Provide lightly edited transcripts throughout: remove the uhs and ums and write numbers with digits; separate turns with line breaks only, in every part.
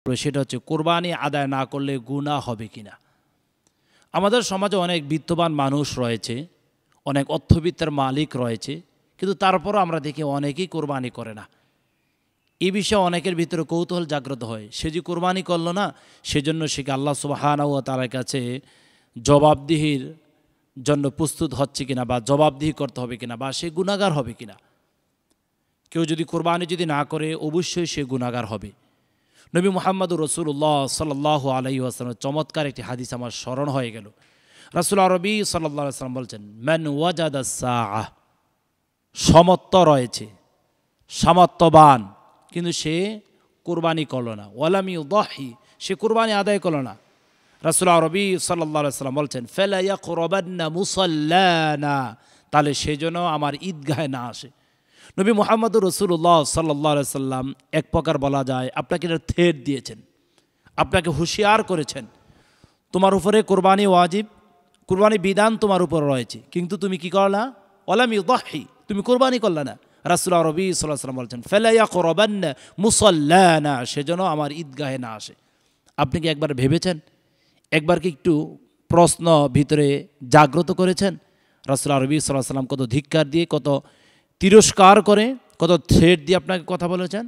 সেটা হচ্ছে কোরবানি আদায় না করলে গুনাহ হবে কিনা। আমাদের সমাজে অনেক বিত্তবান মানুষ রয়েছে, অনেক অর্থবিত্তের মালিক রয়েছে, কিন্তু তারপরও আমরা দেখি অনেকেই কোরবানি করে না। এই বিষয়ে অনেকের ভিতরে কৌতূহল জাগ্রত হয়, সে যে কোরবানি করলো না, সেজন্য সে কি আল্লাহ সুবহানাহু ওয়া তাআলার কাছে জবাবদিহির জন্য প্রস্তুত হচ্ছে কিনা, বা জবাবদিহি করতে হবে কিনা, বা সে গুনাহগার হবে কিনা। কেউ যদি কোরবানি যদি না করে অবশ্যই সে গুনাহগার হবে। নবী মুহাম্মদুর রাসূলুল্লাহ সাল্লাল্লাহু আলাইহি ওয়াসাল্লামের চমৎকার একটি হাদিস আমার স্মরণ হয়ে গেল। রাসূল আরবি সাল্লাল্লাহু আলাইহি ওয়াসাল্লাম বলছেন, মান ওয়াজাদা সাআহ, সমত্ব রয়েছে, সামর্থ্যবান, কিন্তু সে কোরবানি করলো না, ওয়ালাম ইউদাহি, সে কোরবানি আদায় করলো না। রাসূল আরবি সাল্লাল্লাহু আলাইহি ওয়াসাল্লাম বলছেন, ফালা ইয়াকরাবান্না মুসাল্লানা, তাহলে সেজন্য আমার ঈদগাহে না আসে। নবী মুহাম্মদুর রাসূলুল্লাহ সাল্লাল্লাহু আলাইহি সাল্লাম এক প্রকার বলা যায় আপনাকে থ্রেট দিয়েছেন, আপনাকে হুঁশিয়ার করেছেন, তোমার উপরে কোরবানি ওয়াজিব, কোরবানি বিধান তোমার উপর রয়েছে, কিন্তু তুমি কি করলা, ওয়ালাম ইউদাহি, তুমি কোরবানি করলা না। রাসূল আরবি সাল্লাল্লাহু আলাইহি সাল্লাম বলছেন, ফালা ইয়াকরাবান্না মুসাল্লানা, সেজন্য আমার ঈদগাহে না আসে। আপনি কি একবার ভেবেছেন, একবার কি একটু প্রশ্ন ভিতরে জাগ্রত করেছেন? রাসূল আরবি সাল্লাল্লাহু আলাইহি সাল্লাম কত ধিক্কার দিয়ে, কত তিরস্কার করে, কত থ্রেট দিয়ে আপনাকে কথা বলেছেন।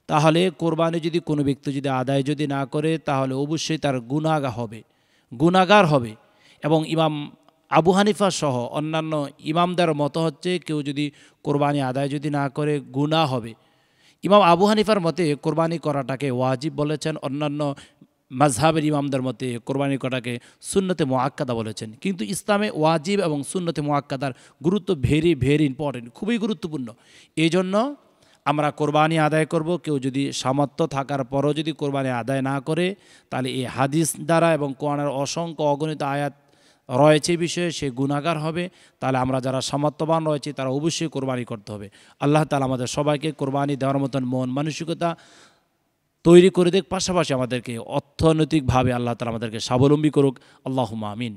তাহলে কোরবানি যদি কোনো ব্যক্তি যদি আদায় যদি না করে, তাহলে অবশ্যই তার গুনাহগার হবে। এবং ইমাম আবু হানিফা সহ অন্যান্য ইমামদের মতো হচ্ছে, কেউ যদি কোরবানি আদায় যদি না করে গুনাহ হবে। ইমাম আবু হানিফার মতে কোরবানি করাটাকে ওয়াজিব বলেছেন, অন্যান্য মাযহাবের ইমামদের মতে কোরবানি করাটাকে সুন্নতে মুআক্কাদা বলেছেন। কিন্তু ইসলামে ওয়াজিব এবং সুন্নতে মুআক্কাদার গুরুত্ব ভেরি ভেরি ইম্পর্টেন্ট, খুবই গুরুত্বপূর্ণ। এই জন্য আমরা কোরবানি আদায় করব। কেউ যদি সামর্থ্য থাকার পরও যদি কোরবানি আদায় না করে, তাহলে এই হাদিস দ্বারা এবং কোরআনের অসংখ্য অগণিত আয়াত রয়েছে বিষয়ে সে গুনাহগার হবে। তাহলে আমরা যারা সামর্থ্যবান রয়েছে তারা অবশ্যই কোরবানি করতে হবে। আল্লাহ তাআলা আমাদের সবাইকে কোরবানি দেওয়ার মতন মন মানসিকতা তৈরি করে দেখ, পাশাপাশি আমাদেরকে অর্থনৈতিকভাবে আল্লাহ তাআলা আমাদেরকে স্বাবলম্বী করুক। আল্লাহুম্মা আমিন।